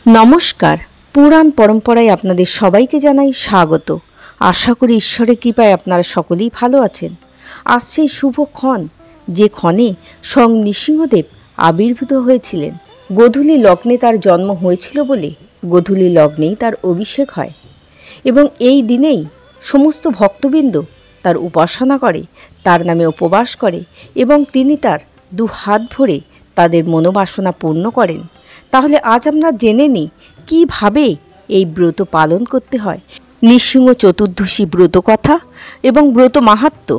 নমস্কার। পুরাণ পরম্পরায় আপনাদের সবাইকে জানাই স্বাগত। আশা করি ঈশ্বরের কৃপায় আপনারা সকলেই ভালো আছেন। আজ সেই শুভ ক্ষণ, যে ক্ষণে স্বয়ং নৃসিংহদেব আবির্ভূত হয়েছিলেন। গোধূলি লগ্নে তার জন্ম হয়েছিল বলে গোধূলি লগ্নেই তার অভিষেক হয় এবং এই দিনেই সমস্ত ভক্তবৃন্দ তার উপাসনা করে, তার নামে উপবাস করে এবং তিনি তার দু হাত ভরে তাদের মনোবাসনা পূর্ণ করেন। তাহলে আজ আমরা জেনে নিই কীভাবে এই ব্রত পালন করতে হয়, নৃসিংহ চতুর্দশী ব্রত কথা এবং ব্রত মাহাত্ম্য।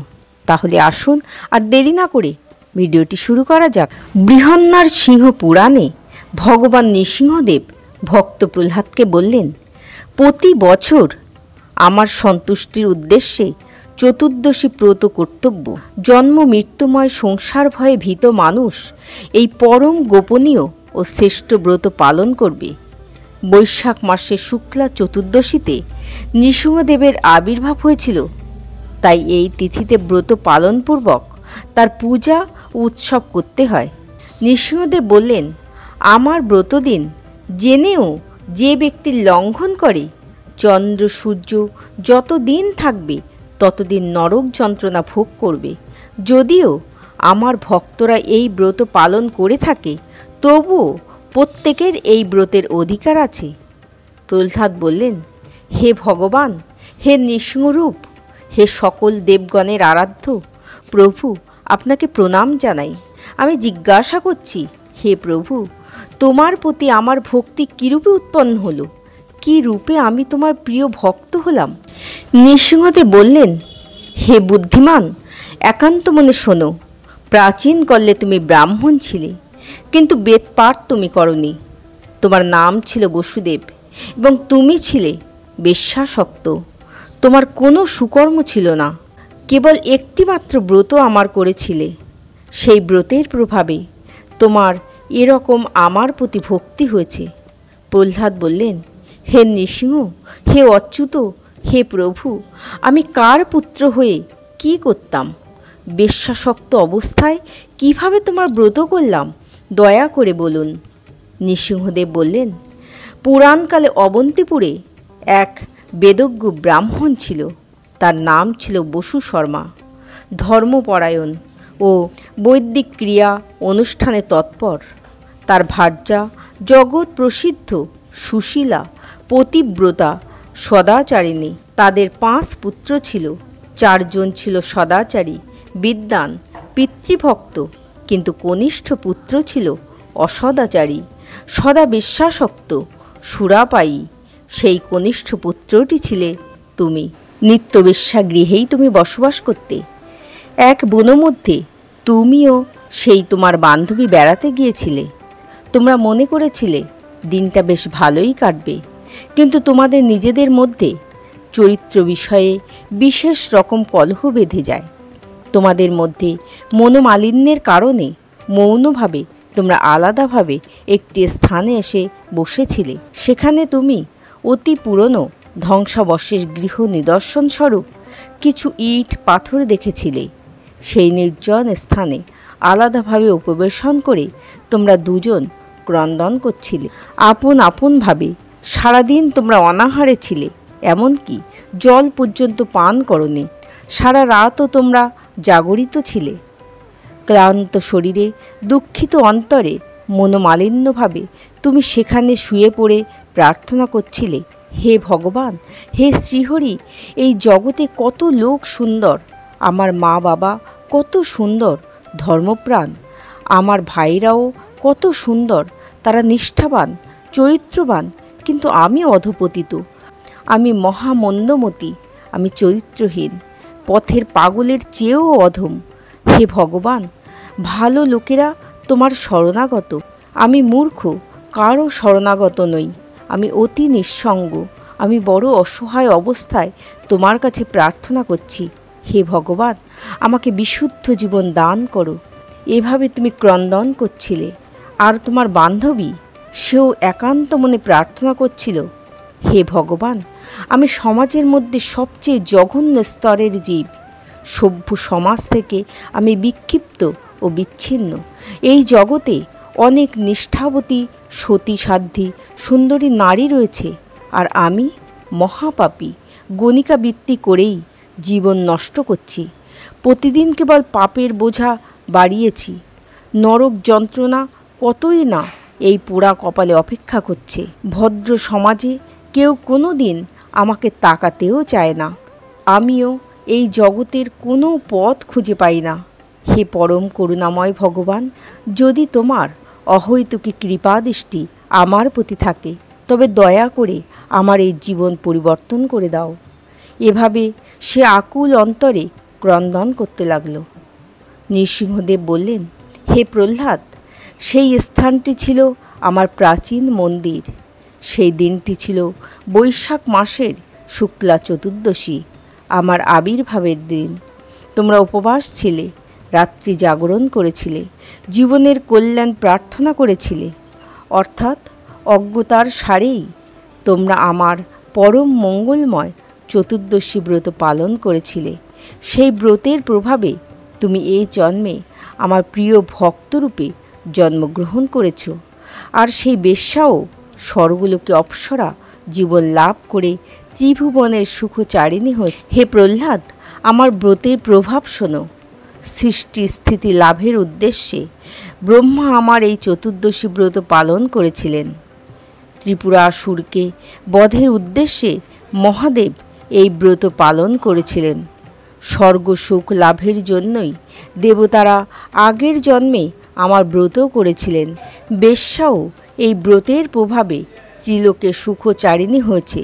তাহলে আসুন আর দেরি না করে ভিডিওটি শুরু করা যাক। বৃহন্নরসিংহ পুরাণে ভগবান নৃসিংহদেব ভক্ত প্রহ্লাদকে বললেন, প্রতি বছর আমার সন্তুষ্টির উদ্দেশ্যে চতুর্দশী ব্রত কর্তব্য। জন্ম মৃত্যুময় সংসার ভয়ে ভীত মানুষ এই পরম গোপনীয় ও শ্রেষ্ঠ ব্রত পালন করবে। বৈশাখ মাসের শুক্লা চতুর্দশীতে নৃসিংহদেবের আবির্ভাব হয়েছিল, তাই এই তিথিতে ব্রত পালনপূর্বক তার পূজা ও উৎসব করতে হয়। নৃসিংহদেব বললেন, আমার ব্রতদিন জেনেও যে ব্যক্তি লঙ্ঘন করে, চন্দ্র সূর্য যত দিন থাকবে ততদিন নরক যন্ত্রণা ভোগ করবে। যদিও আমার ভক্তরা এই ব্রত পালন করে থাকে, তবুও প্রত্যেকের এই ব্রতের অধিকার আছে। প্রহ্লাদ বললেন, হে ভগবান, হে নৃসিংহরূপ, হে সকল দেবগণের আরাধ্য প্রভু, আপনাকে প্রণাম জানাই। আমি জিজ্ঞাসা করছি, হে প্রভু, তোমার প্রতি আমার ভক্তি কীরূপে উৎপন্ন হলো? কী রূপে আমি তোমার প্রিয় ভক্ত হলাম? নৃসিংহদেব বললেন, হে বুদ্ধিমান, একান্ত মনে শোনো। প্রাচীন কালে তুমি ব্রাহ্মণ ছিলে, কিন্তু বেদ পাঠ তুমি করনি। তোমার নাম ছিল বসুদেব এবং তুমি ছিলে বেশ্যাসক্ত। তোমার কোনো সুকর্ম ছিল না, কেবল একটিমাত্র ব্রত আমার করেছিলে। সেই ব্রতের প্রভাবে তোমার এরকম আমার প্রতি ভক্তি হয়েছে। প্রহ্লাদ বললেন, হে নৃসিংহ, হে অচ্যুত, হে প্রভু, আমি কার পুত্র হয়ে কি করতাম? বেশ্যাসক্ত অবস্থায় কিভাবে তোমার ব্রত করলাম, দয়া করে বলুন। নৃসিংহদেব বললেন, পুরাণকালে অবন্তিপুরে এক বেদজ্ঞ ব্রাহ্মণ ছিল। তার নাম ছিল বসু শর্মা। ধর্মপরায়ণ ও বৈদিক ক্রিয়া অনুষ্ঠানে তৎপর। তার ভার্যা জগৎ প্রসিদ্ধ সুশীলা, পতিব্রতা, সদাচারিণী। তাদের 5 পুত্র ছিল। 4 জন ছিল সদাচারী, বিদ্বান, পিতৃভক্ত, কিন্তু কনিষ্ঠ পুত্র ছিল অসদাচারী, সদা বিশ্বাসক্ত, সুরাপায়ী। সেই কনিষ্ঠ পুত্রটি ছিলে তুমি। নিত্যবেশ্যা গৃহেই তুমি বসবাস করতে। এক বনমধ্যে তুমিও সেই তোমার বান্ধবী বেড়াতে গিয়েছিলে। তোমরা মনে করেছিলে দিনটা বেশ ভালোই কাটবে, কিন্তু তোমাদের নিজেদের মধ্যে চরিত্র বিষয়ে বিশেষ রকম কলহ বেঁধে যায়। তোমাদের মধ্যে মনোমালিন্যের কারণে মৌনভাবে তোমরা আলাদাভাবে একটি স্থানে এসে বসেছিলে। সেখানে তুমি অতি পুরনো ধ্বংসাবশেষ গৃহ নিদর্শনস্বরূপ কিছু ইট পাথর দেখেছিলে। সেই নির্জন স্থানে আলাদাভাবে উপবেশন করে তোমরা দুজন ক্রন্দন করছিলে। আপন আপনভাবে সারাদিন তোমরা অনাহারে ছিলে, এমনকি জল পর্যন্ত পান করনি। সারা রাতও তোমরা জাগরিত ছিলে। ক্লান্ত শরীরে, দুঃখিত অন্তরে, মনোমালিন্যভাবে তুমি সেখানে শুয়ে পড়ে প্রার্থনা করছিলে, হে ভগবান, হে শ্রীহরি, এই জগতে কত লোক সুন্দর। আমার মা বাবা কত সুন্দর, ধর্মপ্রাণ। আমার ভাইরাও কত সুন্দর, তারা নিষ্ঠাবান, চরিত্রবান, কিন্তু আমি অধপতিত। আমি মহামন্দমতী, আমি চরিত্রহীন, পথের পাগলের চেয়েও অধম। হে ভগবান, ভালো লোকেরা তোমার শরণাগত, আমি মূর্খ, কারও শরণাগত নই। আমি অতি নিঃসঙ্গ, আমি বড় অসহায় অবস্থায় তোমার কাছে প্রার্থনা করছি। হে ভগবান, আমাকে বিশুদ্ধ জীবন দান করো। এভাবে তুমি ক্রন্দন করছিলে। আর তোমার বান্ধবী, সেও একান্ত মনে প্রার্থনা করছিল, হে ভগবান, আমি সমাজের মধ্যে সবচেয়ে জঘন্য স্তরের জীব। সভ্য সমাজ থেকে আমি বিক্ষিপ্ত ও বিচ্ছিন্ন। এই জগতে অনেক নিষ্ঠাবতী সতী সাধ্বী সুন্দরী নারী রয়েছে, আর আমি মহাপাপী গণিকাবৃত্তি করেই জীবন নষ্ট করছি। প্রতিদিন কেবল পাপের বোঝা বাড়িয়েছি। নরক যন্ত্রণা কতই না এই পোড়া কপালে অপেক্ষা করছে। ভদ্র সমাজে কেউ কোনো দিন আমাকে তাকাতেও চায় না। আমিও এই জগতের কোনো পথ খুঁজে পাই না। হে পরম করুণাময় ভগবান, যদি তোমার অহৈতুকী কৃপা দৃষ্টি আমার প্রতি থাকে, তবে দয়া করে আমার এই জীবন পরিবর্তন করে দাও। এভাবে সে আকুল অন্তরে ক্রন্দন করতে লাগল। নৃসিংহদেব বললেন, হে প্রহ্লাদ, সেই স্থানটি ছিল আমার প্রাচীন মন্দির। সেই দিনটি ছিল বৈশাখ মাসের শুক্লা চতুর্দশী, আমার আবির্ভাবের দিন। তোমরা উপবাস ছিলে, রাত্রি জাগরণ করেছিলে, জীবনের কল্যাণ প্রার্থনা করেছিলে। অর্থাৎ অজ্ঞতার সারেই তোমরা আমার পরম মঙ্গলময় চতুর্দশী ব্রত পালন করেছিলে। সেই ব্রতের প্রভাবে তুমি এই জন্মে আমার প্রিয় ভক্তরূপে জন্মগ্রহণ করেছ। আর সেই বেশ্যাও স্বর্গলোকে অপ্সরা জীবন লাভ করে ত্রিভুবনের সুখচারিণী হয়েছে। হে প্রহ্লাদ, আমার ব্রতের প্রভাব শোনো। সৃষ্টি স্থিতি লাভের উদ্দেশ্যে ব্রহ্মা আমার এই চতুর্দশী ব্রত পালন করেছিলেন। ত্রিপুরাসুরকে বধের উদ্দেশ্যে মহাদেব এই ব্রত পালন করেছিলেন। স্বর্গসুখ লাভের জন্যই দেবতারা আগের জন্মে আমার ব্রত করেছিলেন। বেশ্যাও এই ব্রতের প্রভাবে ত্রিলোকে সুখচারিণী হয়েছে।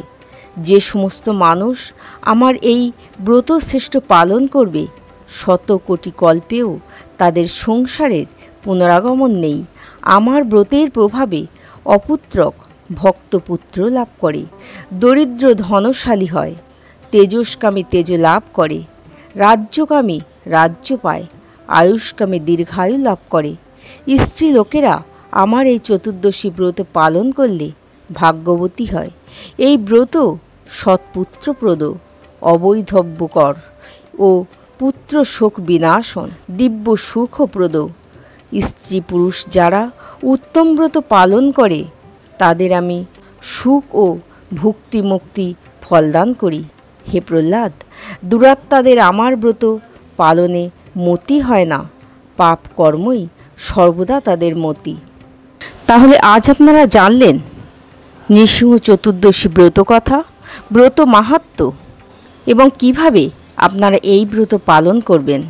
যে সমস্ত মানুষ আমার এই ব্রত শ্রেষ্ঠ পালন করবে, শত কোটি কল্পেও তাদের সংসারের পুনরাগমন নেই। আমার ব্রতের প্রভাবে অপুত্রক ভক্তপুত্র লাভ করে, দরিদ্র ধনশালী হয়, তেজস্কামী তেজ লাভ করে, রাজ্যকামী রাজ্য পায়, আয়ুষ্কামী দীর্ঘায়ু লাভ করে। স্ত্রী লোকেরা আমার এই চতুর্দশী ব্রত পালন করলে ভাগ্যবতী হয়। এই ব্রত সৎপুত্রপ্রদ, অবৈধব্যকর ও পুত্র শোক বিনাশন, দিব্য সুখপ্রদ। স্ত্রী পুরুষ যারা উত্তম ব্রত পালন করে, তাদের আমি সুখ ও ভুক্তি মুক্তি ফলদান করি। হে প্রহ্লাদ, দুরাত্মাদের আমার ব্রত পালনে মতি হয় না, পাপ কর্মই সর্বদা তাদের মতি। তাহলে আজ আপনারা জানলেন নৃসিংহ চতুর্দশী ব্রত কথা, ব্রত মাহাত্ম্য এবং কিভাবে আপনারা এই ব্রত পালন করবেন।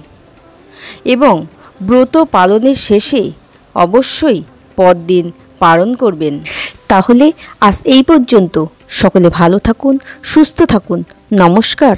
এবং ব্রত পালনের শেষে অবশ্যই পরদিন পালন করবেন। তাহলে আজ এই পর্যন্ত। সকলে ভালো থাকুন, সুস্থ থাকুন। নমস্কার।